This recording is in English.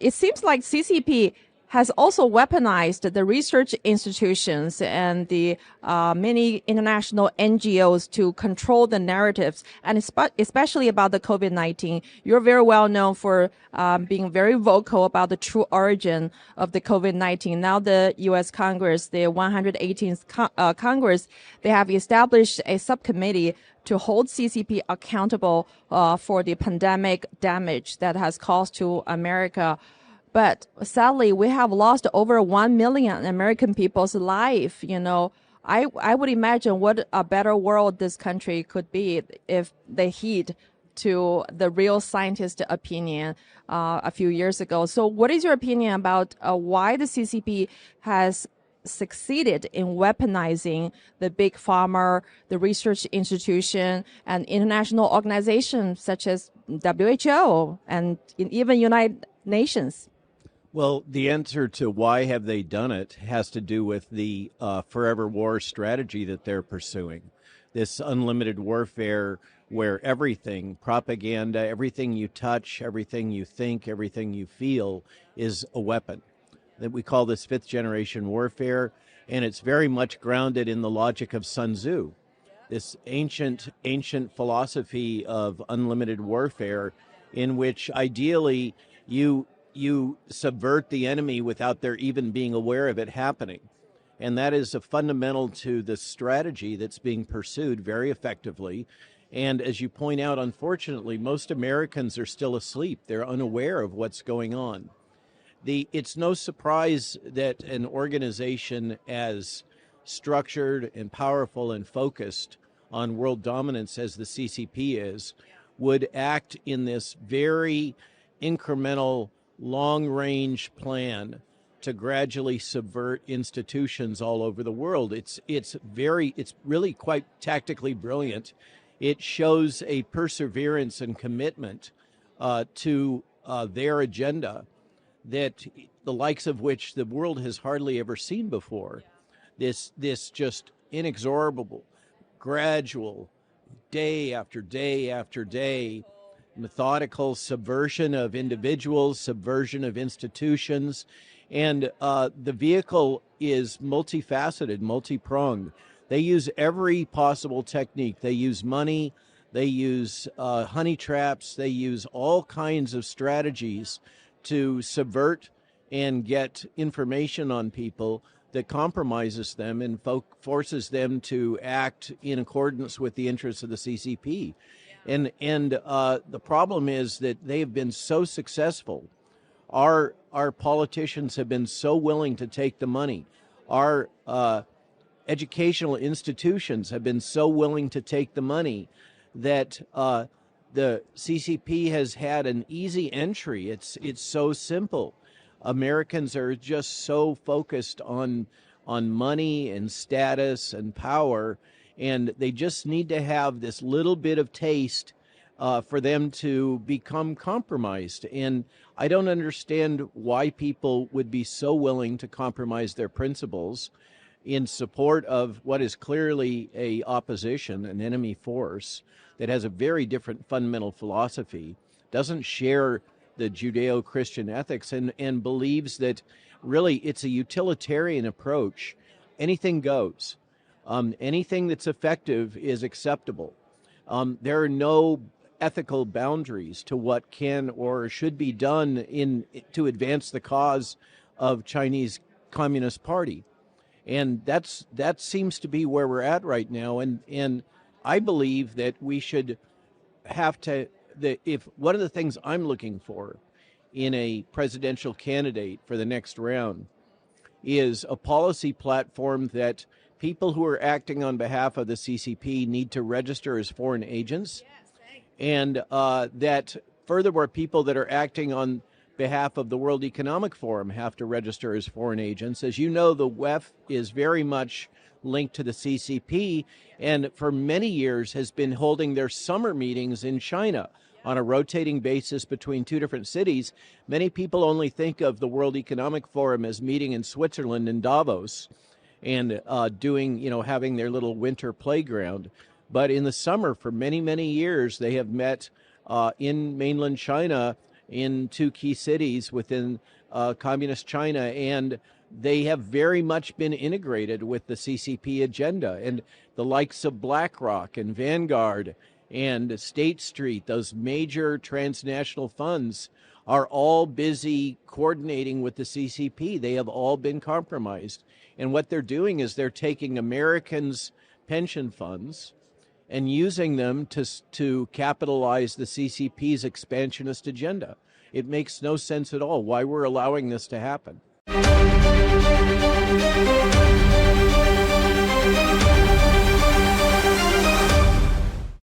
it seems like CCP has also weaponized the research institutions and the many international NGOs to control the narratives, and especially about the COVID-19. You're very well known for being very vocal about the true origin of the COVID-19. Now the U.S. Congress, the 118th Congress, they have established a subcommittee to hold CCP accountable for the pandemic damage that has caused to America. But sadly, we have lost over 1 million American people's life. You know, I would imagine what a better world this country could be if they heed to the real scientist opinion a few years ago. So what is your opinion about why the CCP has succeeded in weaponizing the big pharma, the research institution, and international organizations such as WHO and even United Nations? Well, the answer to why have they done it has to do with the forever war strategy that they're pursuing. This unlimited warfare where everything, propaganda, everything you touch, everything you think, everything you feel is a weapon. That we call this fifth generation warfare, and it's very much grounded in the logic of Sun Tzu, this ancient philosophy of unlimited warfare in which ideally you subvert the enemy without their even being aware of it happening. And that is a fundamental to the strategy that's being pursued very effectively. And as you point out, unfortunately, most Americans are still asleep. They're unaware of what's going on. It's no surprise that an organization as structured and powerful and focused on world dominance as the CCP is would act in this very incremental long-range plan to gradually subvert institutions all over the world. It's really quite tactically brilliant. It shows a perseverance and commitment to their agenda that the likes of which the world has hardly ever seen before. This just inexorable, gradual, day after day after day, methodical subversion of individuals, subversion of institutions, and the vehicle is multifaceted, multi-pronged. They use every possible technique. They use money, they use honey traps, they use all kinds of strategies to subvert and get information on people that compromises them and forces them to act in accordance with the interests of the CCP. And the problem is that they have been so successful. Our politicians have been so willing to take the money. Our educational institutions have been so willing to take the money that the CCP has had an easy entry. It's so simple. Americans are just so focused on money and status and power, and they just need to have this little bit of taste for them to become compromised. And I don't understand why people would be so willing to compromise their principles in support of what is clearly a opposition, an enemy force that has a very different fundamental philosophy, doesn't share the Judeo-Christian ethics, and believes that really it's a utilitarian approach. Anything goes. Anything that's effective is acceptable. There are no ethical boundaries to what can or should be done to advance the cause of Chinese Communist Party. And that seems to be where we're at right now. And I believe that we should have to, if one of the things I'm looking for in a presidential candidate for the next round is a policy platform that people who are acting on behalf of the CCP need to register as foreign agents, and that furthermore, people that are acting on behalf of the World Economic Forum have to register as foreign agents. As you know, the WEF is very much linked to the CCP, and for many years has been holding their summer meetings in China on a rotating basis between two different cities. Many people only think of the World Economic Forum as meeting in Switzerland in Davos and having their little winter playground. But in the summer, for many, many years, they have met in mainland China in 2 key cities within communist China, and they have very much been integrated with the CCP agenda. And the likes of BlackRock and Vanguard and State Street, those major transnational funds, are all busy coordinating with the CCP. They have all been compromised. And what they're doing is they're taking Americans' pension funds and using them to capitalize the CCP's expansionist agenda. It makes no sense at all why we're allowing this to happen.